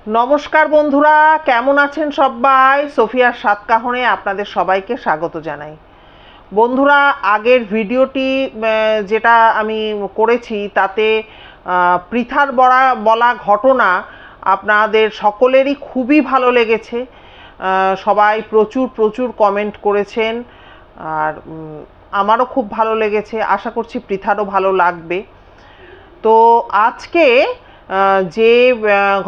নমস্কার বন্ধুরা, কেমন আছেন সবাই? সোফিয়ার সাতকাহনে আপনাদের সবাইকে স্বাগত জানাই। বন্ধুরা, আগের ভিডিওটি যেটা আমি করেছি তাতে পৃথার বলা ঘটনা আপনাদের সকলেরই খুবই ভালো লেগেছে। সবাই প্রচুর প্রচুর কমেন্ট করেছেন, আর আমারও খুব ভালো লেগেছে। আশা করছি পৃথারও ভালো লাগবে। তো আজকে যে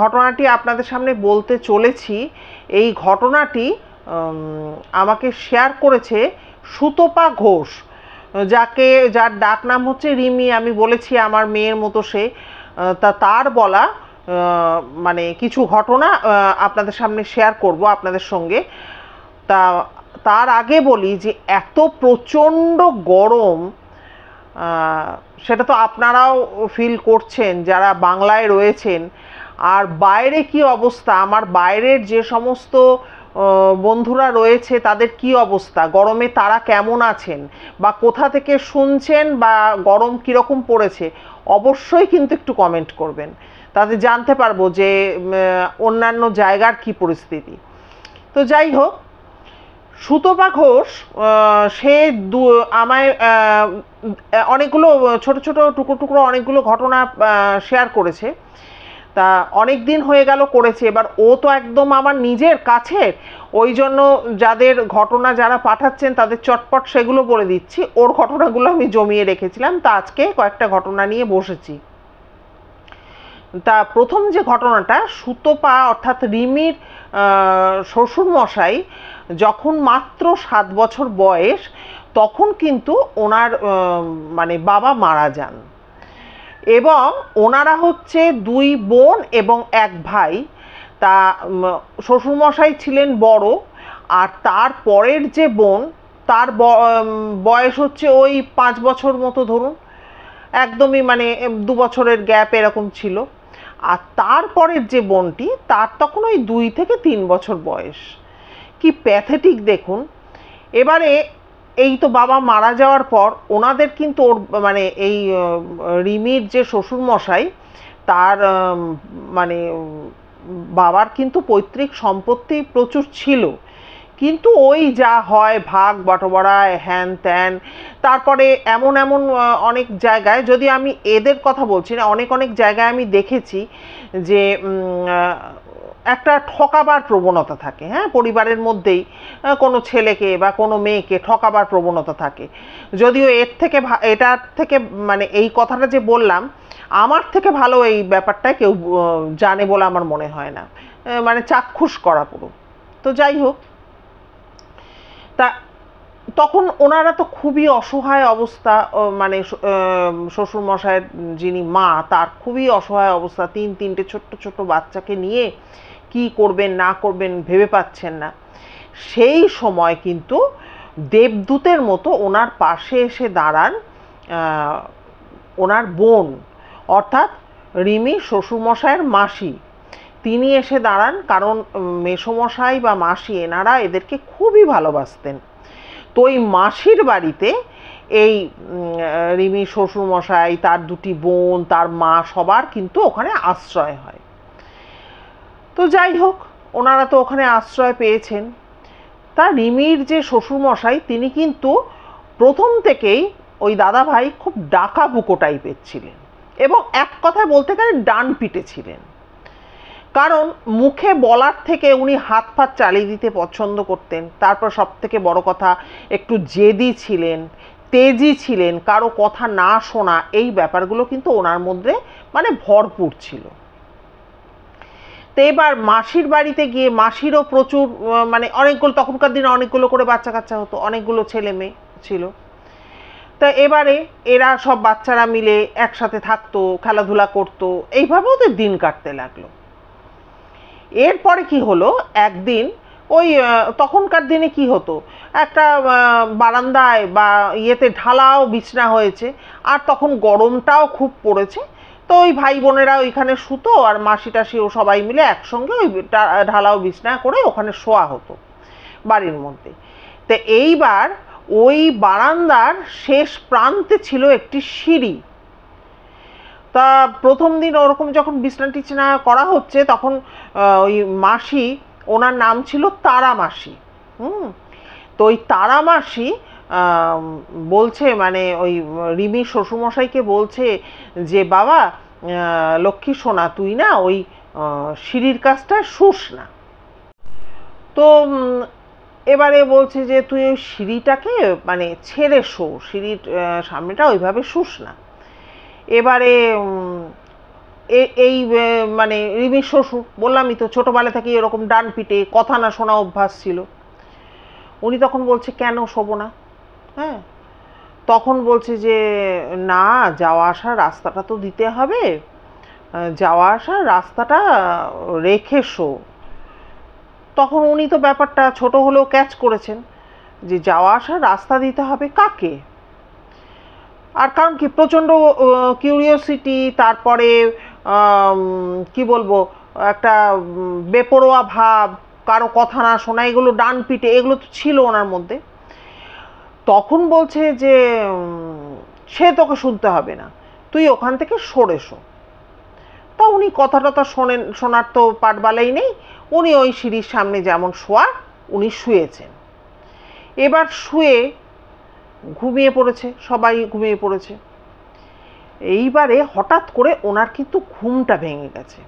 ঘটনাটি আপনাদের সামনে বলতে চলেছি, এই ঘটনাটি আমাকে শেয়ার করেছে সুতপা ঘোষ, যার ডাক নাম হচ্ছে রিমি। আমি বলেছি আমার মেয়ের মতো সে। তার বলা মানে কিছু ঘটনা আপনাদের সামনে শেয়ার করব আপনাদের সঙ্গে। তার আগে বলি যে এত প্রচণ্ড গরম, সেটা তো আপনারাও ফিল করছেন যারা বাংলায় রয়েছেন। আর বাইরে কি অবস্থা, আমার বাইরের যে সমস্ত বন্ধুরা রয়েছে তাদের কি অবস্থা, গরমে তারা কেমন আছেন, বা কোথা থেকে শুনছেন, বা গরম কীরকম পড়েছে, অবশ্যই কিন্তু একটু কমেন্ট করবেন, তাতে জানতে পারবো যে অন্যান্য জায়গার কি পরিস্থিতি। তো যাই হোক, সুতপা ঘোষ সে আমায় অনেকগুলো ছোট ছোট টুকরো টুকরো অনেকগুলো ঘটনা শেয়ার করেছে। তা অনেক দিন হয়ে গেল করেছে, এবার ও তো একদম আমার নিজের কাছের, ওই জন্য যাদের ঘটনা যারা পাঠাচ্ছেন তাদের চটপট সেগুলো বলে দিচ্ছি। ওর ঘটনাগুলো আমি জমিয়ে রেখেছিলাম, তা আজকে কয়েকটা ঘটনা নিয়ে বসেছি। তা প্রথম যে ঘটনাটা, সুতপা অর্থাৎ রিমির শ্বশুরমশাই যখন মাত্র 7 বছর বয়স, তখন কিন্তু ওনার মানে বাবা মারা যান, এবং ওনারা হচ্ছে 2 বোন এবং 1 ভাই। তা শ্বশুরমশাই ছিলেন বড়, আর তার পরের যে বোন তার বয়স হচ্ছে ওই 5 বছর মতো ধরুন, একদমই মানে 2 বছরের গ্যাপ এরকম ছিল। আর তারপরের যে বোনটি তার তখন ওই 2 থেকে 3 বছর বয়স। কি প্যাথেটিক দেখুন। এবারে এই তো বাবা মারা যাওয়ার পর ওনাদের কিন্তু ওর মানে এই রিমির যে শ্বশুরমশাই তার মানে বাবার কিন্তু পৈতৃক সম্পত্তি প্রচুর ছিল, কিন্তু ওই যা হয় ভাগ বাটোয়ারা হ্যান ত্যান। তারপরে এমন এমন অনেক জায়গায়, যদি আমি এদের কথা বলছি না, অনেক অনেক জায়গায় আমি দেখেছি যে একটা ঠকাবার প্রবণতা থাকে। হ্যাঁ, পরিবারের মধ্যেই কোনো ছেলেকে বা কোনো মেয়েকে ঠকাবার প্রবণতা থাকে। যদিও এটার থেকে মানে এই কথাটা যে বললাম, আমার থেকে ভালো এই ব্যাপারটা কেউ জানে বলে আমার মনে হয় না, মানে চাক্ষুষ করা পুরো। তো যাই হোক, তা তখন ওনারা তো খুবই অসহায় অবস্থা, মানে শ্বশুরমশাইয়ের যিনি মা তার খুবই অসহায় অবস্থা, 3-3টে ছোট্ট ছোট্ট বাচ্চাকে নিয়ে কি করবেন না করবেন ভেবে পাচ্ছেন না। সেই সময় কিন্তু দেবদূতের মতো ওনার পাশে এসে দাঁড়ান ওনার বোন, অর্থাৎ রিমি শ্বশুরমশাইয়ের মাসি। তিনি এসে দাঁড়ান, কারণ মেসোমশাই বা মাসি এনারা এদেরকে খুবই ভালোবাসতেন। তো এই মাসির বাড়িতে এই রিমি শ্বশুরমশাই, তার 2টি বোন, তার মা, সবার কিন্তু ওখানে আশ্রয় হয়। তো যাই হোক, ওনারা তো ওখানে আশ্রয় পেয়েছেন। তা রিমির যে শ্বশুরমশাই তিনি কিন্তু প্রথম থেকেই ওই দাদাভাই খুব ডাকাবুকো টাইপের ছিলেন, এবং এক কথায় বলতে গেলে ডান পিটে ছিলেন। কারণ মুখে বলার থেকে উনি হাত ফাত চালিয়ে দিতে পছন্দ করতেন। তারপর সব থেকে বড় কথা, একটু জেদি ছিলেন, তেজি ছিলেন, কারো কথা না শোনা, এই ব্যাপারগুলো কিন্তু ওনার মধ্যে মানে ভরপুর ছিল। তো এবার মাসির বাড়িতে গিয়ে, মাসিরও প্রচুর মানে অনেকগুলো, তখনকার দিনে অনেকগুলো করে বাচ্চা কাচ্চা হতো, অনেকগুলো ছেলে মেয়ে ছিল। তা এবারে এরা সব বাচ্চারা মিলে একসাথে থাকতো, খেলাধুলা করতো, এইভাবে ওদের দিন কাটতে লাগলো। এরপরে কি হলো, একদিন ওই তখনকার দিনে কি হতো, একটা বারান্দায় বা ইয়েতে ঢালাও বিছনা হয়েছে, আর তখন গরমটাও খুব পড়েছে। তো ওই ভাই বোনেরা ওইখানে শুতো, আর মাসি টাসি ও সবাই মিলে একসঙ্গে ওই ঢালাও বিছনা করে ওখানে শোয়া হতো বাড়ির মধ্যে। তো এইবার ওই বারান্দার শেষ প্রান্তে ছিল একটি সিঁড়ি। তা প্রথম দিন ওরকম যখন বিছনা টিছনা করা হচ্ছে, তখন ওই মাসি, ওনার নাম ছিল তারা মাসি। তো ওই তারা মাসি বলছে, মানে ওই রিমি শ্বশুরমশাইকে বলছে যে বাবা লক্ষ্মী সোনা, তুই না ওই সিঁড়ির কাজটা শুস না। তো এবারে বলছে যে তুই ওই সিঁড়িটাকে মানে ছেড়ে শো, সিঁড়ির সামনেটা ওইভাবে শুস না। এবারে এই মানে রিমির শ্বশুর, বললামই তো ছোটোবেলা থেকে এরকম ডান পিটে কথা না শোনা অভ্যাস ছিল। উনি তখন বলছে কেন শোবো না? হ্যাঁ, তখন বলছে যে না, যাওয়া আসার রাস্তাটা তো দিতে হবে, যাওয়া আসার রাস্তাটা রেখে শো। তখন উনি তো ব্যাপারটা ছোট হলেও ক্যাচ করেছেন যে যাওয়া আসার রাস্তা দিতে হবে কাকে। আর কারণ কি, প্রচণ্ড কিউরিওসিটি, তারপরে কি বলবো, একটা বেপরোয়া ভাব, কারো কথা না শোনা, এগুলো ডান পিটে, এগুলো তো ছিল ওনার মধ্যে। তখন বলছে যে সে তোকে শুনতে হবে না, তুই ওখান থেকে সরে শো। তা উনি কথাটা তো শোনার তো পাটবালাই নেই, উনি ওই সিঁড়ির সামনে যেমন শোয়ার উনি শুয়েছেন। এবার শুয়ে ঘুমিয়ে পড়েছে, সবাই ঘুমিয়ে পড়েছে। এইবারে হঠাৎ করে ওনার কিন্তু ঘুমটা ভেঙে গেছে।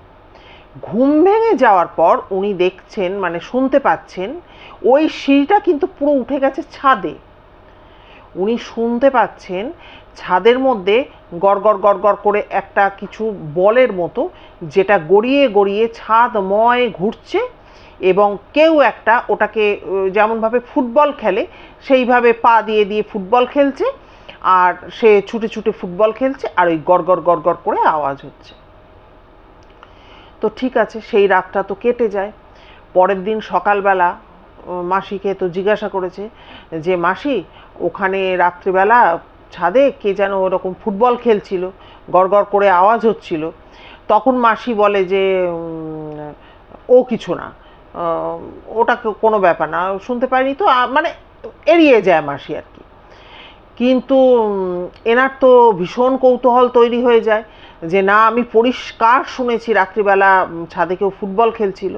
ঘুম ভেঙে যাওয়ার পর উনি দেখছেন, মানে শুনতে পাচ্ছেন, ওই সিঁড়িটা কিন্তু পুরো উঠে গেছে ছাদে। উনি শুনতে পাচ্ছেন ছাদের মধ্যে গড়গড় গড়গড় করে একটা কিছু বলের মতো, যেটা গড়িয়ে গড়িয়ে ছাদময় ঘুরছে, এবং কেউ একটা ওটাকে যেমনভাবে ফুটবল খেলে সেইভাবে পা দিয়ে দিয়ে ফুটবল খেলছে, আর সে ছুটে ছুটে ফুটবল খেলছে, আর ওই গড়গড় গড়গড় করে আওয়াজ হচ্ছে। তো ঠিক আছে, সেই রাতটা তো কেটে যায়। পরের দিন সকালবেলা মাসিকে তো জিজ্ঞাসা করেছে যে মাসি, ওখানে রাত্রিবেলা ছাদে কে যেন ওরকম ফুটবল খেলছিল, গড়গড় করে আওয়াজ হচ্ছিল। তখন মাসি বলে যে ও কিছু না, ওটা কোনো ব্যাপার না, শুনতে পাইনি তো, মানে এড়িয়ে যায় মাসি আর কি। কিন্তু এনার তো ভীষণ কৌতূহল তৈরি হয়ে যায় যে না, আমি পরিষ্কার শুনেছি রাত্রিবেলা ছাদে কেউ ফুটবল খেলছিল।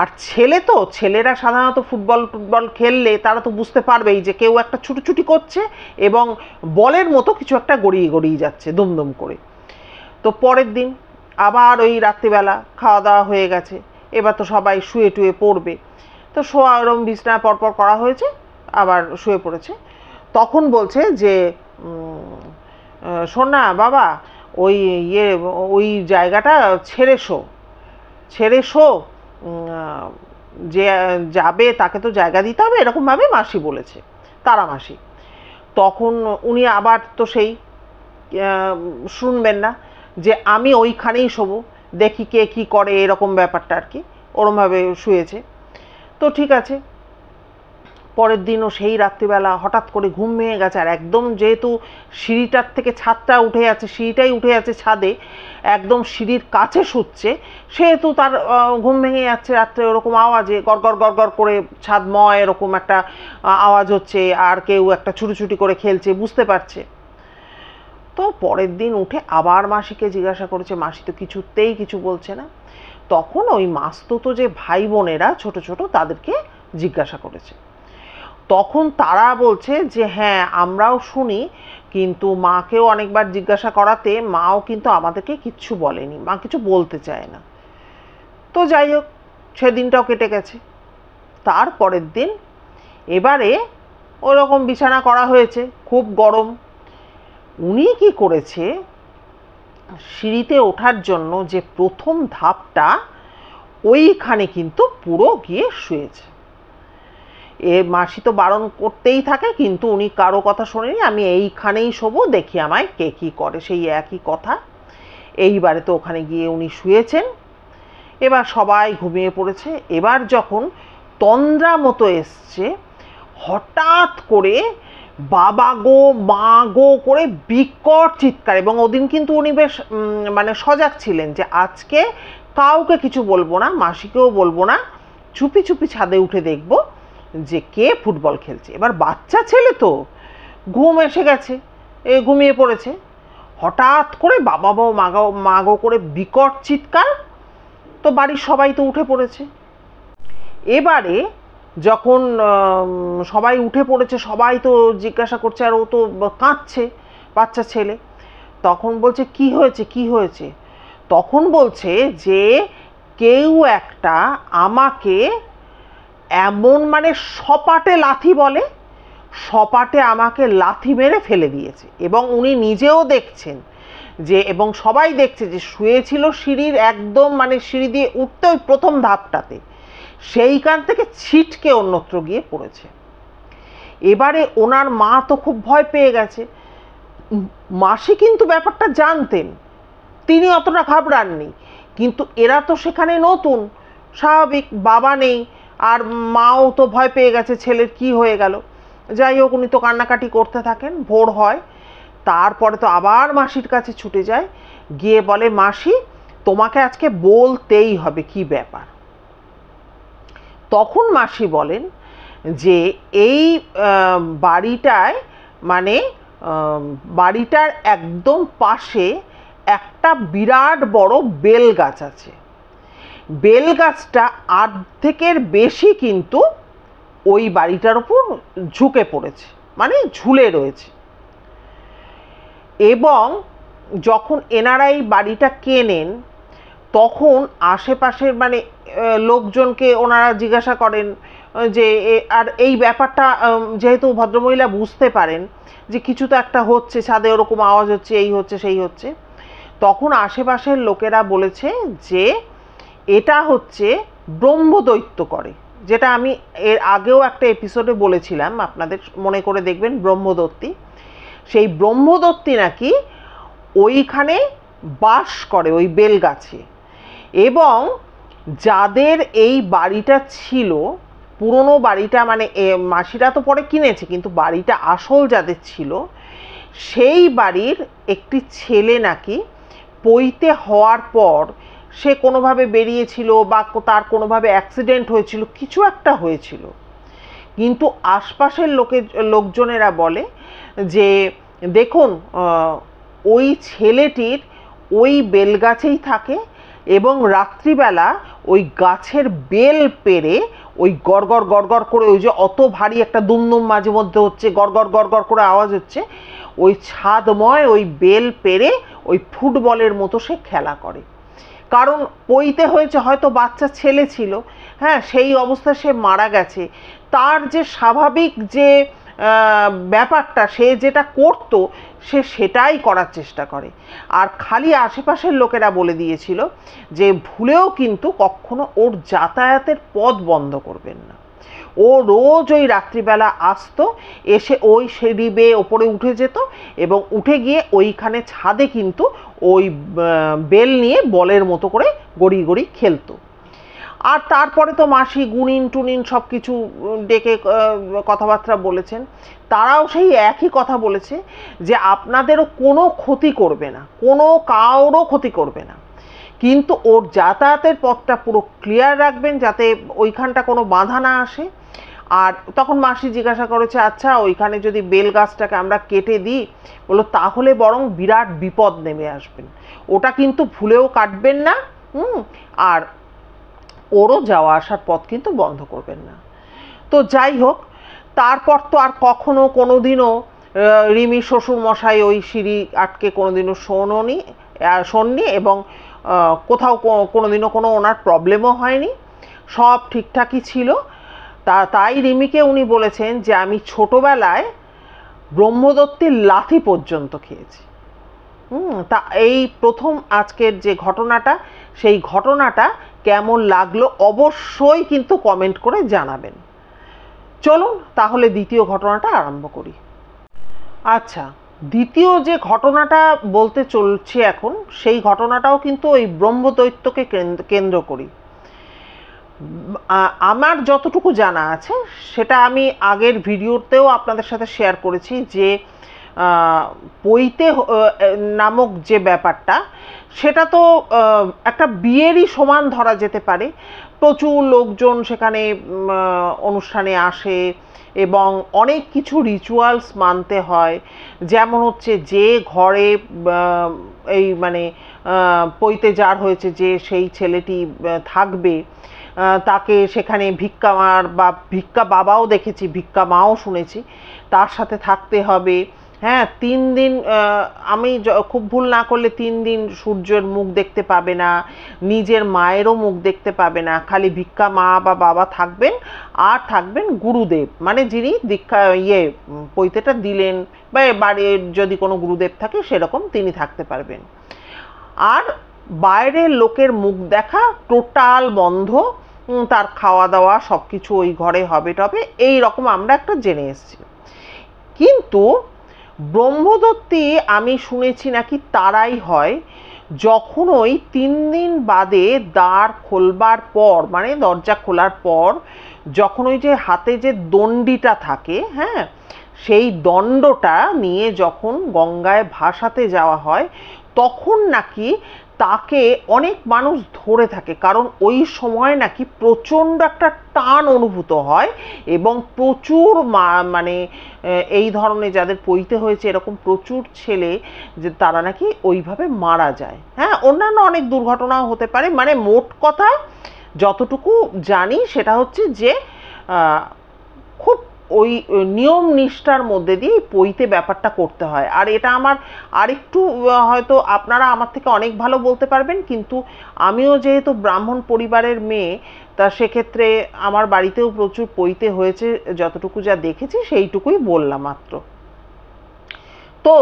আর ছেলে তো, ছেলেরা সাধারণত ফুটবল খেললে তারা তো বুঝতে পারবেই যে কেউ একটা ছুটোছুটি করছে এবং বলের মতো কিছু একটা গড়িয়ে গড়িয়ে যাচ্ছে দুমদুম করে। তো পরের দিন আবার ওই রাত্রিবেলা খাওয়া দাওয়া হয়ে গেছে, এবার তো সবাই শুয়ে টুয়ে পড়বে। তো শোয়া ওরম বিছনা পরপর করা হয়েছে, আবার শুয়ে পড়েছে। তখন বলছে যে শোন না বাবা, ওই ওই জায়গাটা ছেড়ে শো, যে যাবে তাকে তো জায়গা দিতে হবে, এরকমভাবে মাসি বলেছে, তারা মাসি। তখন উনি আবার তো সেই শুনবেন না, যে আমি ওইখানেই শোবো, দেখি কে কি করে, এরকম ব্যাপারটা আর কি, ওরমভাবে শুয়েছে। তো ঠিক আছে, পরের দিনও সেই রাত্রিবেলা হঠাৎ করে ঘুম ভেঙে গেছে, আর একদম যেহেতু সিঁড়িটার থেকে ছাদটা উঠে যাচ্ছে, সিঁড়িটাই উঠে যাচ্ছে ছাদে, একদম সিঁড়ির কাছে শুচ্ছে, সেহেতু তার ঘুম ভেঙে যাচ্ছে রাত্রে ওরকম আওয়াজে, গড়গড় গড়গড় করে ছাদময় এরকম একটা আওয়াজ হচ্ছে, আর কেউ একটা ছুটোছুটি করে খেলছে, বুঝতে পারছে। তো পরের দিন উঠে আবার মাসিকে জিজ্ঞাসা করেছে, মাসি তো কিছুতেই কিছু বলছে না। তখন ওই মাসতুতো যে ভাই বোনেরা ছোট ছোট, তাদেরকে জিজ্ঞাসা করেছে। তখন তারা বলছে যে হ্যাঁ, আমরাও শুনি, কিন্তু মাকেও অনেকবার জিজ্ঞাসা করাতে মাও কিন্তু আমাদেরকে কিচ্ছু বলেনি, মা কিছু বলতে চায় না। তো যাই হোক, সেদিনটাও কেটে গেছে। তারপরের দিন এবারে ওরকম বিছানা করা হয়েছে, খুব গরম। উনি কি করেছে, সিঁড়িতে ওঠার জন্য যে প্রথম ধাপটা, ওইখানে কিন্তু পুরো গিয়ে শুয়েছে। এ মাসি তো বারণ করতেই থাকে, কিন্তু উনি কারো কথা শোনেনি, আমি এইখানেই শোবো, দেখি আমায় কে কী করে, সেই একই কথা। এইবারে তো ওখানে গিয়ে উনি শুয়েছেন। এবার সবাই ঘুমিয়ে পড়েছে। এবার যখন তন্দ্রা মতো এসছে, হঠাৎ করে বাবা গো মা গো করে বিকট চিৎকার, এবং ওদিন কিন্তু উনি বেশ মানে সজাগ ছিলেন যে আজকে কাউকে কিছু বলবো না, মাসিকেও বলবো না, চুপি চুপি ছাদে উঠে দেখবো যে কে ফুটবল খেলছে। এবার বাচ্চা ছেলে তো, ঘুম এসে গেছে, ঘুমিয়ে পড়েছে। হঠাৎ করে বাবা বউ মা গো করে বিকট চিৎকার, তো বাড়ির সবাই তো উঠে পড়েছে। এবারে যখন সবাই উঠে পড়েছে, সবাই তো জিজ্ঞাসা করছে, আর ও তো কাঁদছে, বাচ্চা ছেলে। তখন বলছে কি হয়েছে কি হয়েছে? তখন বলছে যে কেউ একটা আমাকে এমন মানে সপাটে লাথি বলে, সপাটে আমাকে লাথি মেরে ফেলে দিয়েছে। এবং উনি নিজেও দেখছেন যে, এবং সবাই দেখছে যে শুয়েছিল সিঁড়ির একদম মানে সিঁড়ি দিয়ে উঠতে ওই প্রথম ধাপটাতে, সেইখান থেকে ছিটকে অন্যত্র গিয়ে পড়েছে। এবারে ওনার মা তো খুব ভয় পেয়ে গেছে। মাসি কিন্তু ব্যাপারটা জানতেন, তিনি অতটা ঘাবড়াননি, কিন্তু এরা তো সেখানে নতুন, স্বাভাবিক, বাবা নেই, আর মাও তো ভয় পেয়ে গেছে ছেলের কি হয়ে গেল। যাই হোক, উনি তো কান্নাকাটি করতে থাকেন। ভোর হয়, তারপরে তো আবার মাসির কাছে ছুটে যায়, গিয়ে বলে মাসি তোমাকে আজকে বলতেই হবে কি ব্যাপার। তখন মাসি বলেন যে এই বাড়িটায় মানে বাড়িটার একদম পাশে একটা বিরাট বড় বেল গাছ আছে। বেল গাছটা অর্ধেকের বেশি কিন্তু ওই বাড়িটার উপর ঝুঁকে পড়েছে, মানে ঝুলে রয়েছে। এবং যখন এনারা এই বাড়িটা কেনেন, তখন আশেপাশের মানে লোকজনকে ওনারা জিজ্ঞাসা করেন যে, আর এই ব্যাপারটা যেহেতু ভদ্রমহিলা বুঝতে পারেন যে কিছু তো একটা হচ্ছে, ছাদে ওরকম আওয়াজ হচ্ছে, এই হচ্ছে সেই হচ্ছে, তখন আশেপাশের লোকেরা বলেছে যে এটা হচ্ছে ব্রহ্মদৈত্য করে, যেটা আমি এর আগেও একটা এপিসোডে বলেছিলাম, আপনাদের মনে করে দেখবেন, ব্রহ্মদত্তী। সেই ব্রহ্মদত্তী নাকি ওইখানে বাস করে ওই বেলগাছে। এবং যাদের এই বাড়িটা ছিল, পুরনো বাড়িটা, মানে মাসিরা তো পরে কিনেছে, কিন্তু বাড়িটা আসল যাদের ছিল, সেই বাড়ির একটি ছেলে নাকি পৈতে হওয়ার পর সে কোনোভাবে বেরিয়েছিল, বা তার কোনোভাবে অ্যাক্সিডেন্ট হয়েছিল, কিছু একটা হয়েছিল। কিন্তু আশপাশের লোকজনেরা বলে যে দেখুন, ওই ছেলেটির ওই বেলগাছেই থাকে, এবং রাত্রিবেলা ওই গাছের বেল পেড়ে ওই গড়গড় গড়গড় করে, ওই যে অত ভারী একটা দুমদুম মাঝে মধ্যে হচ্ছে, গড়গড় গড়গড় করে আওয়াজ হচ্ছে, ওই ছাদময় ওই বেল পেড়ে ওই ফুটবলের মতো সে খেলা করে। কারণ পইতে হয়েছে, হয়তো বাচ্চা ছেলে ছিল, হ্যাঁ, সেই অবস্থায় সে মারা গেছে। তার যে স্বাভাবিক যে ব্যাপারটা, সে যেটা করতো সে সেটাই করার চেষ্টা করে। আর খালি আশেপাশের লোকেরা বলে দিয়েছিল যে ভুলেও কিন্তু কখনো ওর যাতায়াতের পথ বন্ধ করবেন না। ও রোজ ওই রাত্রিবেলা আসতো, এসে ওই সিঁড়ি বেয়ে ওপরে উঠে যেত, এবং উঠে গিয়ে ওইখানে ছাদে কিন্তু ওই বেল নিয়ে বলের মতো করে গড়িয়ে গড়িয়ে খেলতো। আর তারপরে তো মাসি গুনিন টুনিন সব কিছু ডেকে কথাবার্তা বলেছেন, তারাও সেই একই কথা বলেছে যে আপনাদেরও কোনো ক্ষতি করবে না, কোনো কারোরও ক্ষতি করবে না, কিন্তু ওর যাতায়াতের পথটা পুরো ক্লিয়ার রাখবেন, যাতে ওইখানটা কোনো বাধা না আসে। আর তখন মাসি জিজ্ঞাসা করেছে, আচ্ছা ওইখানে যদি বেল গাছটাকে আমরা কেটে দিই, বলো তাহলে বরং বিরাট বিপদ নেমে আসবেন, ওটা কিন্তু ভুলেও কাটবেন না, আর ওরও যাওয়া আসার পথ কিন্তু বন্ধ করবেন না। তো যাই হোক, তারপর তো আর কখনো কোনোদিনও রিমি শ্বশুর মশাই ওই সিঁড়ি আটকে কোনোদিনও শোননি, এবং কোথাও কোনোদিনও কোনো ওনার প্রবলেমও হয়নি, সব ঠিকঠাকই ছিল। তাই রিমিকে উনি বলেছেন যে আমি ছোটবেলায় ব্রহ্মদত্তের লাথি পর্যন্ত খেয়েছি। তা এই প্রথম আজকের যে ঘটনাটা, সেই ঘটনাটা কেমন লাগলো অবশ্যই কিন্তু কমেন্ট করে জানাবেন। চলুন তাহলে দ্বিতীয় ঘটনাটা আরম্ভ করি। আচ্ছা, দ্বিতীয় যে ঘটনাটা বলতে চলছে এখন, সেই ঘটনাটাও কিন্তু ওই ব্রহ্মদৈত্যকে কেন্দ্র করি। আমার যতটুকু জানা আছে সেটা আমি আগের ভিডিওতেও আপনাদের সাথে শেয়ার করেছি, যে পৈতে নামক যে ব্যাপারটা, সেটা তো একটা বিয়েরই সমান ধরা যেতে পারে। প্রচুর লোকজন সেখানে অনুষ্ঠানে আসে, এবং অনেক কিছু রিচুয়ালস মানতে হয়। যেমন হচ্ছে যে ঘরে এই মানে পৈতে যার হয়েছে যে সেই ছেলেটি থাকবে, তাকে সেখানে ভিক্ষা মার বা ভিক্ষা বাবাও দেখেছি, ভিক্ষা মাও শুনেছি, তার সাথে থাকতে হবে। হ্যাঁ, 3 দিন, আমি খুব ভুল না করলে 3 দিন সূর্যের মুখ দেখতে পাবে না, নিজের মায়েরও মুখ দেখতে পাবে না, খালি ভিক্ষা মা বা বাবা থাকবেন, আর থাকবেন গুরুদেব, মানে যিনি দীক্ষা পৈতেটা দিলেন, বা বাড়ির যদি কোনো গুরুদেব থাকে সেরকম তিনি থাকতে পারবেন। আর বাইরের লোকের মুখ দেখা টোটাল বন্ধ, তার খাওয়া দাওয়া সব কিছু ওই ঘরে হবে টবে, এই রকম আমরা একটা জেনে এসেছি। কিন্তু ব্রহ্মদত্তি আমি শুনেছি নাকি তারাই হয় যখন ওই 3 দিন বাদে দ্বার খোলবার পর, মানে দরজা খোলার পর, যখন ওই যে হাতে যে দণ্ডিটা থাকে, হ্যাঁ, সেই দণ্ডটা নিয়ে যখন গঙ্গায় ভাসাতে যাওয়া হয়, তখন নাকি তাকে অনেক মানুষ ধরে থাকে, কারণ ওই সময় নাকি প্রচণ্ড একটা টান অনুভূত হয়, এবং প্রচুর মানে এই ধরনের যাদের পৈতে হয়েছে এরকম প্রচুর ছেলে, যে তারা নাকি ওইভাবে মারা যায়। হ্যাঁ, অন্যান্য অনেক দুর্ঘটনাও হতে পারে, মানে মোট কথা যতটুকু জানি সেটা হচ্ছে যে খুব ওই নিয়ম নিষ্ঠার মধ্যে দিয়ে পৈতে ব্যাপারটা করতে হয়। আর এটা আমার আরেকটু, হয়তো আপনারা আমার থেকে অনেক ভালো বলতে পারবেন, কিন্তু আমিও যেহেতু ব্রাহ্মণ পরিবারের মেয়ে, তা সেক্ষেত্রে আমার বাড়িতেও প্রচুর পৈতে হয়েছে, যতটুকু যা দেখেছি সেইটুকুই বললাম মাত্র। তো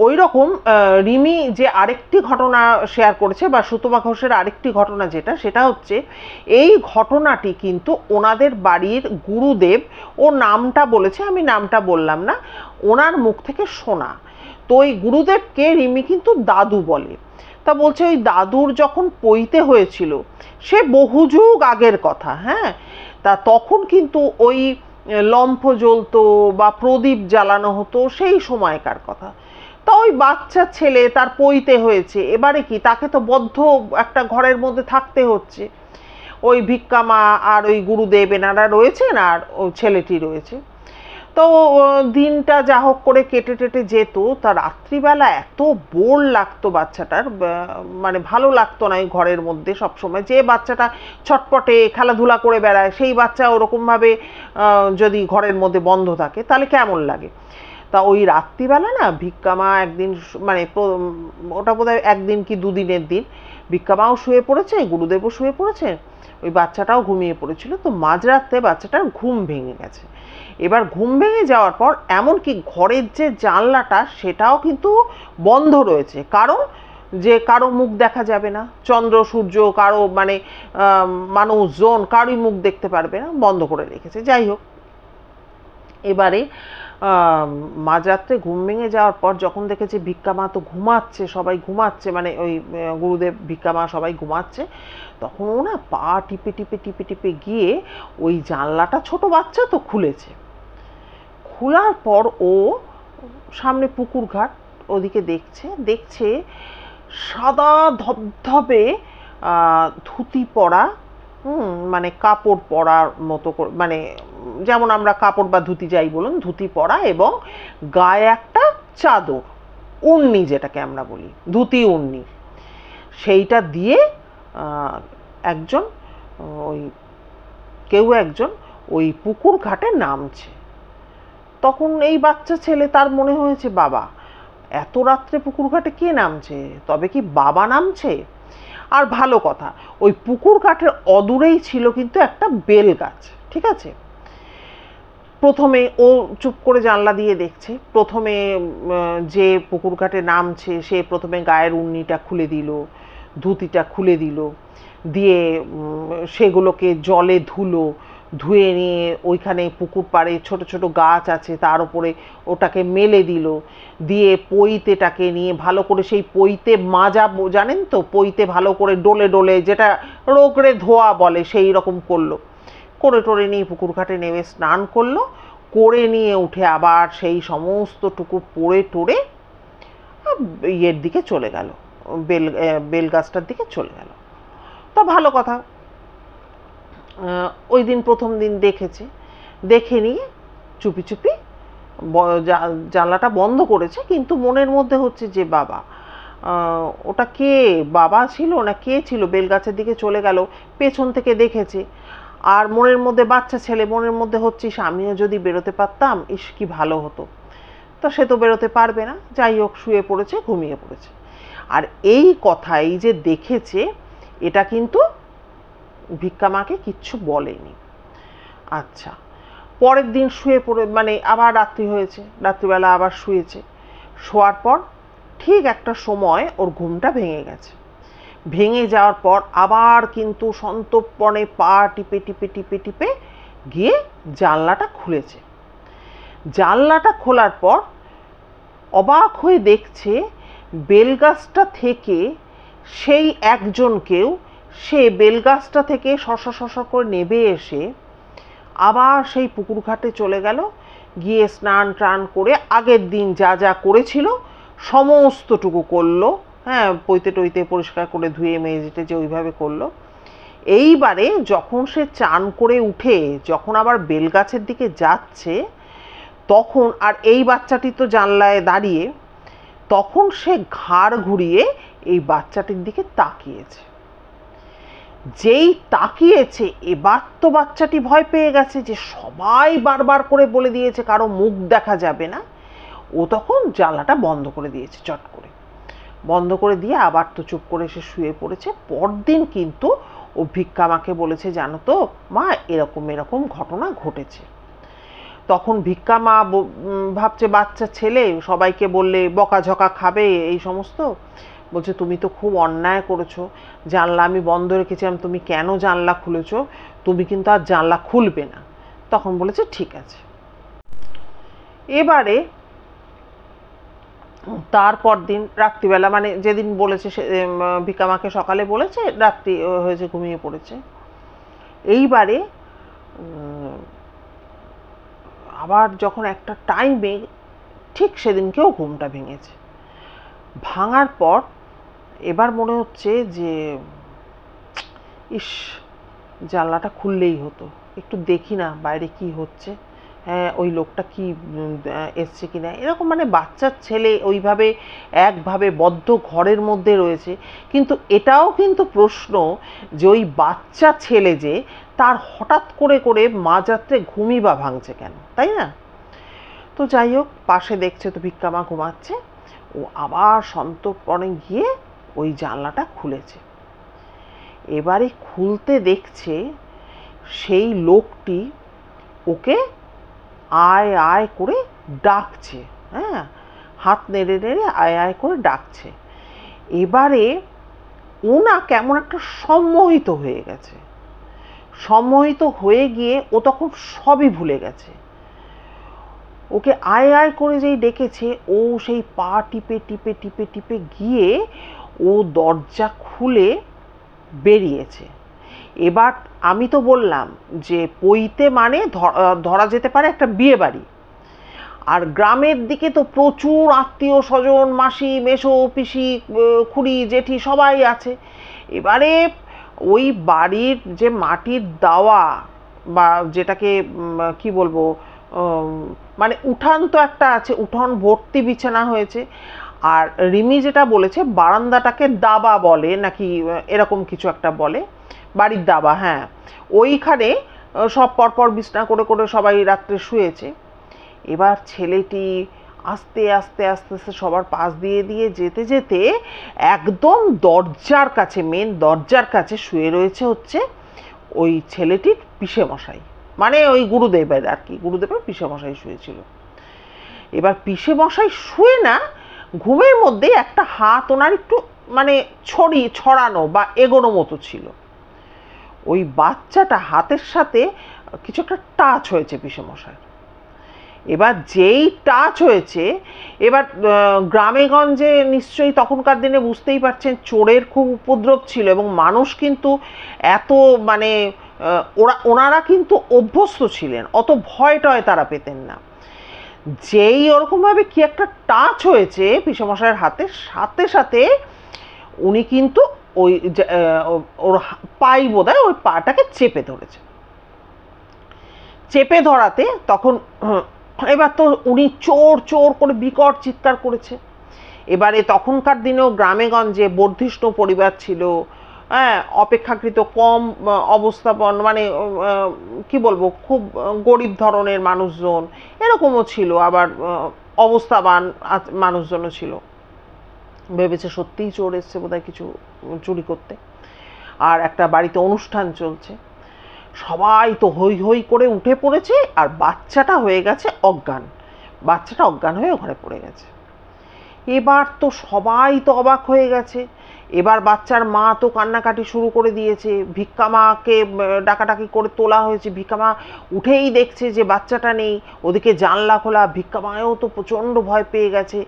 ওই রকম রিমি যে আরেকটি ঘটনা শেয়ার করেছে, বা সুতপা ঘোষের আরেকটি ঘটনা যেটা, সেটা হচ্ছে এই ঘটনাটি কিন্তু ওনাদের বাড়ির গুরুদেব, ও নামটা বলেছে, আমি নামটা বললাম না, ওনার মুখ থেকে শোনা। তো ওই গুরুদেবকে রিমি কিন্তু দাদু বলে। তা বলছে ওই দাদুর যখন পৈতে হয়েছিল, সে বহু যুগ আগের কথা, হ্যাঁ, তা তখন কিন্তু ওই লম্ফ জ্বলতো বা প্রদীপ জ্বালানো হতো, সেই সময়কার কথা। তা ওই বাচ্চা ছেলে, তার পৈতে হয়েছে, এবারে কি তাকে তো বদ্ধ একটা ঘরের মধ্যে থাকতে হচ্ছে, ওই ভিক্ষা মা আর ওই গুরুদেব এনারা রয়েছেন, আর ও ছেলেটি রয়েছে। তো দিনটা যা হোক করে কেটে টেটে যেত, তা রাত্রিবেলা এত বোর লাগতো বাচ্চাটার, মানে ভালো লাগতো না ওই ঘরের মধ্যে সবসময়। যে বাচ্চাটা ছটপটে খেলাধুলা করে বেড়ায়, সেই বাচ্চা ওরকমভাবে যদি ঘরের মধ্যে বন্ধ থাকে তাহলে কেমন লাগে। তা ওই রাত্রিবেলা না ভিক্ষামা একদিন, মানে ওটা বোধহয় একদিন কি দুদিনের দিন, ভিক্ষামাও শুয়ে পড়েছে, গুরুদেবও শুয়ে পড়েছে, ওই বাচ্চাটাও ঘুমিয়ে পড়েছিল। তো মাঝরাতে বাচ্চাটার ঘুম ভেঙে গেছে। এবার ঘুম ভেঙে যাওয়ার পর এমনকি ঘরের যে জানলাটা সেটাও কিন্তু বন্ধ রয়েছে, কারণ যে কারো মুখ দেখা যাবে না, চন্দ্র সূর্য কারো, মানে মানুষজন কারোই মুখ দেখতে পারবে না, বন্ধ করে রেখেছে। যাই হোক, এবারে মাঝরাত্রে ঘুম ভেঙে যাওয়ার পর যখন দেখেছে ভিক্ষামা তো ঘুমাচ্ছে, সবাই ঘুমাচ্ছে, মানে ওই গুরুদেব ভিক্ষামা সবাই ঘুমাচ্ছে, তখন ও না পা টিপে টিপে টিপে টিপে গিয়ে ওই জানলাটা, ছোট বাচ্চা তো, খুলেছে। খোলার পর ও সামনে পুকুর ঘাট, ওদিকে দেখছে, দেখছে সাদা ধবধবে ধুতি পরা, মানে কাপড় পরার মতো করে, মানে যেমন আমরা কাপড় বা ধুতি যাই বলুন, ধুতি পরা, এবং গায়ে একটা চাদর, উড়নি যেটাকে আমরা বলি, ধুতি উড়নি, সেইটা দিয়ে একজন, ওই কেউ একজন ওই পুকুর ঘাটে নামছে। তখন এই বাচ্চা ছেলে, তার মনে হয়েছে বাবা, এত রাত্রে পুকুর ঘাটে কে নামছে, তবে কি বাবা নামছে? আর ভালো কথা, ওই পুকুর ঘাটের অদূরেই ছিল কিন্তু একটা বেল গাছ, ঠিক আছে। প্রথমে ও চুপ করে জানলা দিয়ে দেখছে, প্রথমে যে পুকুর ঘাটে নামছে সে প্রথমে গায়ের উড়নিটা খুলে দিল, ধুতিটা খুলে দিল, দিয়ে সেগুলোকে জলে ধুলো, ধুয়ে নিয়ে ওইখানে পুকুর পাড়ে ছোট ছোট গাছ আছে তার উপরে ওটাকে মেলে দিল, দিয়ে পৈতেটাকে নিয়ে ভালো করে, সেই পৈতে মাজা, জানেন তো, পৈতে ভালো করে ডলে ডলে, যেটা রোগড়ে ধোয়া বলে, সেই রকম করলো, করে টোরে নিয়ে পুকুর ঘাটে নেমে স্নান করলো, করে নিয়ে উঠে আবার সেই সমস্তটুকু পড়ে টোরে ইয়ের দিকে চলে গেল, বেল গাছটার দিকে চলে গেল। তা ভালো কথা, ওই দিন প্রথম দিন দেখেছে, দেখে নিয়ে চুপি চুপি জানলাটা বন্ধ করেছে, কিন্তু মনের মধ্যে হচ্ছে যে বাবা, ওটা কে, বাবা ছিল না কে ছিল, বেলগাছের দিকে চলে গেল, পেছন থেকে দেখেছে। আর মনের মধ্যে বাচ্চা ছেলে, মনের মধ্যে হচ্ছে আমিও যদি বেরোতে পারতাম, ইস কি ভালো হতো। তো সে তো বেরোতে পারবে না, যাই হোক শুয়ে পড়েছে, ঘুমিয়ে পড়েছে। আর এই কথাই যে দেখেছে, এটা কিন্তু ভিক্ষা মাকে কিচ্ছু বলেনি। আচ্ছা, পরের দিন শুয়ে পড়ে, মানে আবার রাত্রি হয়েছে, রাত্রিবেলা আবার শুয়েছে। শোয়ার পর ঠিক একটা সময় ওর ঘুমটা ভেঙে গেছে। ভেঙে যাওয়ার পর আবার কিন্তু সন্তর্পণে পা টিপে টিপে টিপে টিপে গিয়ে জানলাটা খুলেছে। জানলাটা খোলার পর অবাক হয়ে দেখছে বেলগাছটা থেকে সেই একজনকেও, সে বেলগাছটা থেকে শশা করে নেবে এসে আবার সেই পুকুর ঘাটে চলে গেল, গিয়ে স্নান টান করে আগের দিন যা যা করেছিল সমস্তটুকু করলো। হ্যাঁ, পইতে টইতে পরিষ্কার করে ধুয়ে মেজেটে যে ওইভাবে করলো। এইবারে যখন সে চান করে উঠে যখন আবার বেলগাছের দিকে যাচ্ছে, তখন আর এই বাচ্চাটি তো জানলায় দাঁড়িয়ে, তখন সে ঘাড় ঘুরিয়ে এই বাচ্চাটির দিকে তাকিয়েছে। যেই তাকিয়েছে, এবার তো বাচ্চাটি ভয় পেয়ে গেছে যে সবাই বারবার করে বলে দিয়েছে কারো মুখ দেখা যাবে না। ও তখন জানলাটা বন্ধ করে দিয়েছে, চট করে বন্ধ করে দিয়ে আবার তো চুপ করে সে শুয়ে পড়েছে। পরদিন কিন্তু ও ভিক্ষা মাকে বলেছে, জানো তো মা, এরকম এরকম ঘটনা ঘটেছে। তখন ভিক্ষা মা ভাবছে বাচ্চা ছেলে, সবাইকে বললে বকাঝকা খাবে এই সমস্ত, বলছে তুমি তো খুব অন্যায় করেছো, জানলা আমি বন্ধ রেখেছিলাম, তুমি কেন জানলা খুলেছো, তুমি কিন্তু আর জানলা খুলবে না। তখন বলেছে ঠিক আছে। এবারে তারপর দিন রাত্রিবেলা, মানে যেদিন বলেছে ভিক্ষা মাকে সকালে বলেছে, রাত্রি হয়েছে, ঘুমিয়ে পড়েছে। এইবারে আবার যখন একটা টাইমে ঠিক সেদিনকেও ঘুমটা ভেঙেছে। ভাঙার পর এবার মনে হচ্ছে যে ইস, জানলাটা খুললেই হতো, একটু দেখি না বাইরে কি হচ্ছে, হ্যাঁ ওই লোকটা কি এসছে কিনা, এরকম মানে বাচ্চার ছেলে ওইভাবে একভাবে বদ্ধ ঘরের মধ্যে রয়েছে। কিন্তু এটাও কিন্তু প্রশ্ন যে ওই বাচ্চা ছেলে যে তার হঠাৎ করে করে মাঝরাত্রে ঘুমই বা ভাঙছে কেন, তাই না? তো যাই হোক, পাশে দেখছে তো ভিক্ষা মা ঘুমাচ্ছে, ও আবার সন্তর্পণে গিয়ে ওই জানলাটা খুলেছে। এবারে খুলতে দেখছে সেই লোকটি ওকে আয় আয় করে ডাকছে, হ্যাঁ হাত নেড়ে নেড়ে আয় আয় করে ডাকছে। এবারে ও না কেমন একটা সম্মোহিত হয়ে গেছে। সম্মোহিত হয়ে গিয়ে ও তখন সবই ভুলে গেছে। ওকে আয় আয় করে যেই ডেকেছে, ও সেই পা টিপে টিপে টিপে টিপে গিয়ে ও দরজা খুলে বেরিয়েছে। এবার আমি তো বললাম যে পৈতে মানে ধরা যেতে পারে একটা বিয়ে বাড়ি, আর গ্রামের দিকে তো প্রচুর আত্মীয় স্বজন, মাসি মেসো পিসি খুড়ি জেঠি সবাই আছে। এবারে ওই বাড়ির যে মাটির দাওয়া বা যেটাকে কি বলবো, মানে উঠান তো একটা আছে, উঠান ভর্তি বিছানা হয়েছে। আর রিমি যেটা বলেছে বারান্দাটাকে দাবা বলে নাকি এরকম কিছু একটা বলে, বাড়ির দাবা, হ্যাঁ ওইখানে সব পরপর বিছনা করে করে সবাই রাত্রে শুয়েছে। এবার ছেলেটি আস্তে আস্তে আস্তে আস্তে সবার পাশ দিয়ে দিয়ে যেতে যেতে একদম দরজার কাছে, মেন দরজার কাছে শুয়ে রয়েছে হচ্ছে ওই ছেলেটির পিসে মশাই, মানে ওই গুরুদেবের আর কি, গুরুদেবের পিসে মশাই শুয়েছিল। এবার পিসে মশাই শুয়ে না, ঘুমের মধ্যে একটা হাত ওনার একটু মানে ছড়ানো বা এগোনো মতো ছিল। ওই বাচ্চাটা হাতের সাথে কিছু একটা টাচ হয়েছে পিসে মশাই। এবার যেই টাচ হয়েছে, এবার গ্রামে গঞ্জে নিশ্চয়ই তখনকার দিনে বুঝতেই পারছেন চোরের খুব উপদ্রব ছিল, এবং মানুষ কিন্তু এত মানে ওনারা কিন্তু অভ্যস্ত ছিলেন, অত ভয় টয় তারা পেতেন না। যেই ওরকমভাবে কি একটা টাচ হয়েছে পিসেমশাইয়ের হাতের সাথে সাথে উনি কিন্তু ওই ওর পাই বোধহয় ওই পাটাকে চেপে ধরেছে। চেপে ধরাতে তখন এবার তো উনি চোর চোর করে বিকট চিৎকার করেছে। এবারে তখনকার দিনেও গ্রামেগঞ্জে বর্ধিষ্ণু পরিবার ছিল, হ্যাঁ, অপেক্ষাকৃত কম অবস্থাপন, মানে কি বলবো, খুব গরিব ধরনের মানুষজন এরকমও ছিল, আবার অবস্থাবান মানুষজনও ছিল। ভেবেছে সত্যিই চোর এসছে বোধহয় কিছু চুরি করতে, আর একটা বাড়িতে অনুষ্ঠান চলছে, সবাই তো হই হই করে উঠে পড়েছে, আর বাচ্চাটা হয়ে গেছে অজ্ঞান, বাচ্চাটা অজ্ঞান হয়ে ওখানে পড়ে গেছে। এবার তো সবাই তো অবাক হয়ে গেছে, এবার বাচ্চার মা তো কান্নাকাটি শুরু করে দিয়েছে, ভিক্ষা মাকে ডাকাডাকি করে তোলা হয়েছে, ভিক্ষা মা উঠেই দেখছে যে বাচ্চাটা নেই, ওদিকে জানলা খোলা, ভিক্ষা মায়েও তো প্রচণ্ড ভয় পেয়ে গেছে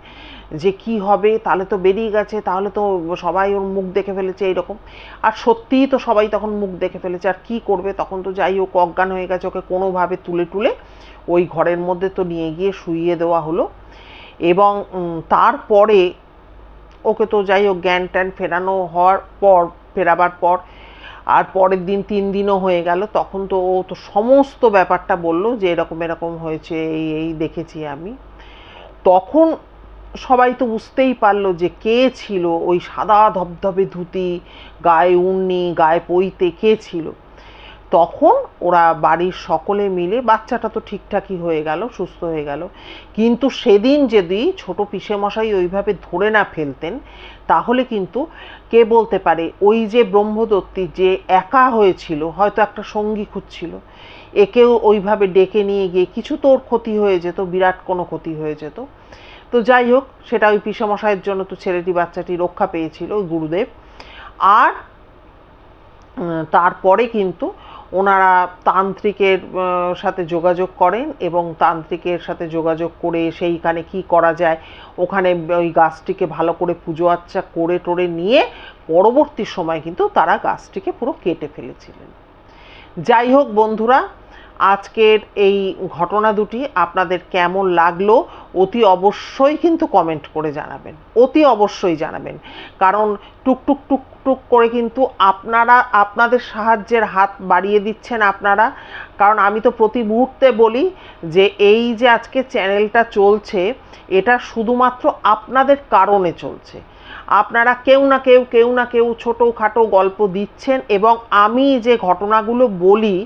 যে কি হবে, তাহলে তো বেরিয়ে গেছে, তাহলে তো সবাই ওর মুখ দেখে ফেলেছে এইরকম। আর সত্যিই তো সবাই তখন মুখ দেখে ফেলেছে, আর কি করবে, তখন তো যাই হোক অজ্ঞান হয়ে গেছে, ওকে কোনোভাবে তুলে ওই ঘরের মধ্যে তো নিয়ে গিয়ে শুইয়ে দেওয়া হলো। এবং তারপরে ওকে তো যাই হোক জ্ঞান ট্যান ফেরাবার পর আর পরের দিন 3 দিনও হয়ে গেল, তখন তো ও তো সমস্ত ব্যাপারটা বললো যে এরকম এরকম হয়েছে, এই দেখেছি আমি। তখন সবাই তো বুঝতেই পারলো যে কে ছিল ওই সাদা ধবধবে ধুতি, গায়ে উন্নি, গায়ে পইতে কে ছিল। তখন ওরা বাড়ির সকলে মিলে, বাচ্চাটা তো ঠিকঠাকই হয়ে গেল, সুস্থ হয়ে গেল, কিন্তু সেদিন যদি ছোট পিসেমশাই ওইভাবে ধরে না ফেলতেন, তাহলে কিন্তু কে বলতে পারে ওই যে ব্রহ্মদত্তী যে একা হয়েছিল, হয়তো একটা সঙ্গী খুঁজছিল, একেও ওইভাবে ডেকে নিয়ে গিয়ে কিছু তোর ক্ষতি হয়ে যেত, বিরাট কোনো ক্ষতি হয়ে যেত। তো যাই হোক, সেটা ওই পিসেমশাইয়ের জন্য তো ছেলেটি বাচ্চাটি রক্ষা পেয়েছিল ওই গুরুদেব। আর তারপরে কিন্তু ওনারা তান্ত্রিকের সাথে যোগাযোগ করেন, এবং তান্ত্রিকের সাথে যোগাযোগ করে সেইখানে কি করা যায়, ওখানে ওই গাছটিকে ভালো করে পুজো আচ্চা করে টোরে নিয়ে পরবর্তী সময় কিন্তু তারা গাছটিকে পুরো কেটে ফেলেছিলেন। যাই হোক বন্ধুরা, আজকের এই ঘটনা দুটি আপনাদের কেমন লাগলো অতি অবশ্যই কিন্তু কমেন্ট করে জানাবেন, অতি অবশ্যই জানাবেন, কারণ টুকটুক টুকটুক করে কিন্তু আপনাদের সাহায্যের হাত বাড়িয়ে দিচ্ছেন আপনারা। কারণ আমি তো প্রতি মুহূর্তে বলি যে এই যে আজকে চ্যানেলটা চলছে, এটা শুধুমাত্র আপনাদের কারণে চলছে। আপনারা কেউ না কেউ ছোটোখাটো গল্প দিচ্ছেন, এবং আমি যে ঘটনাগুলো বলি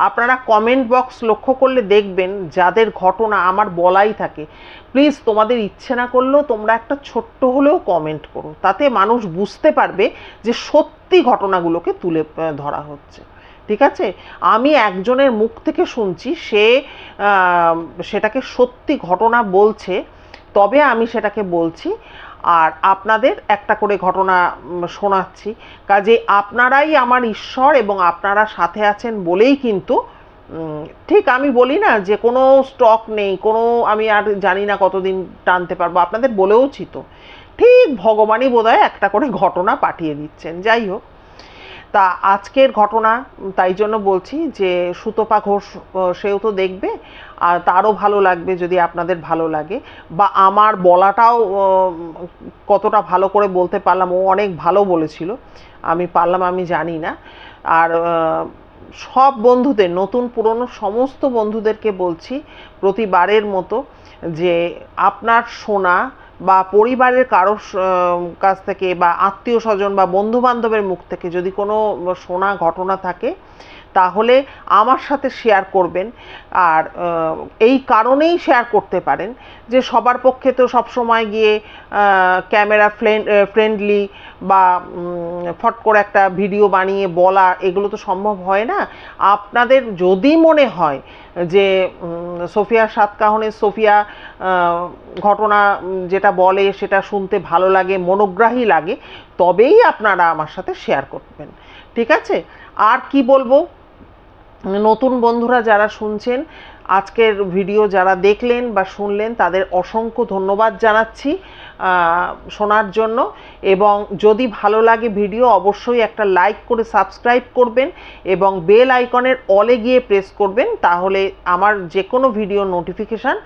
আপনারা কমেন্ট বক্স লক্ষ্য করলে দেখবেন যাদের ঘটনা আমার বলাই থাকে, প্লিজ তোমাদের ইচ্ছে না করলেও তোমরা একটা ছোট্ট হলেও কমেন্ট করো, তাতে মানুষ বুঝতে পারবে যে সত্যি ঘটনাগুলোকে তুলে ধরা হচ্ছে। ঠিক আছে, আমি একজনের মুখ থেকে শুনছি, সে সেটাকে সত্যি ঘটনা বলছে, তবে আমি সেটাকে বলছি, আর আপনাদের একটা করে ঘটনা শোনাচ্ছি। কাজে আপনারাই আমার ঈশ্বর, এবং আপনারা সাথে আছেন বলেই কিন্তু ঠিক আমি বলি না যে কোনো স্টক নেই, কোনো আমি আর জানি না কতদিন টানতে পারবো, আপনাদের বলেওছি তো, ঠিক ভগবানই বোধহয় একটা করে ঘটনা পাঠিয়ে দিচ্ছেন। যাই হোক, তা আজকের ঘটনা তাই জন্য বলছি যে সুতপা ঘোষ সেও তো দেখবে, আর তারও ভালো লাগবে যদি আপনাদের ভালো লাগে, বা আমার বলাটাও কতটা ভালো করে বলতে পারলাম, ও অনেক ভালো বলেছিল, আমি পারলাম আমি জানি না। আর সব বন্ধুদের, নতুন পুরনো সমস্ত বন্ধুদেরকে বলছি প্রতিবারের মতো, যে আপনার শোনা বা পরিবারের কারোর কাছ থেকে বা আত্মীয় স্বজন বা বন্ধু বান্ধবের মুখ থেকে যদি কোনো শোনা ঘটনা থাকে, তাহলে আমার সাথে শেয়ার করবেন। আর এই কারণেই শেয়ার করতে পারেন যে সবার পক্ষে তো সবসময় গিয়ে ক্যামেরা ফ্রেন্ডলি বা ফট করে একটা ভিডিও বানিয়ে বলা, এগুলো তো সম্ভব হয় না। আপনাদের যদি মনে হয় যে সোফিয়ার সাতকাহনের সোফিয়া ঘটনা যেটা বলে সেটা শুনতে ভালো লাগে, মনোগ্রাহী লাগে, তবেই আপনারা আমার সাথে শেয়ার করবেন। ঠিক আছে, আর কি বলবো, নতুন বন্ধুরা যারা শুনছেন, আজকের ভিডিও যারা দেখলেন বা শুনলেন, তাদের অসংখ্য ধন্যবাদ জানাচ্ছি শোনার জন্য। এবং যদি ভালো লাগে ভিডিও, অবশ্যই একটা লাইক করে সাবস্ক্রাইব করবেন, এবং বেল আইকনের অলে গিয়ে প্রেস করবেন, তাহলে আমার যে কোনো ভিডিও নোটিফিকেশান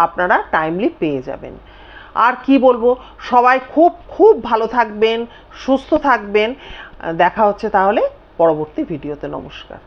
আপনারা টাইমলি পেয়ে যাবেন। আর কি বলবো, সবাই খুব খুব ভালো থাকবেন, সুস্থ থাকবেন। দেখা হচ্ছে তাহলে পরবর্তী ভিডিওতে। নমস্কার।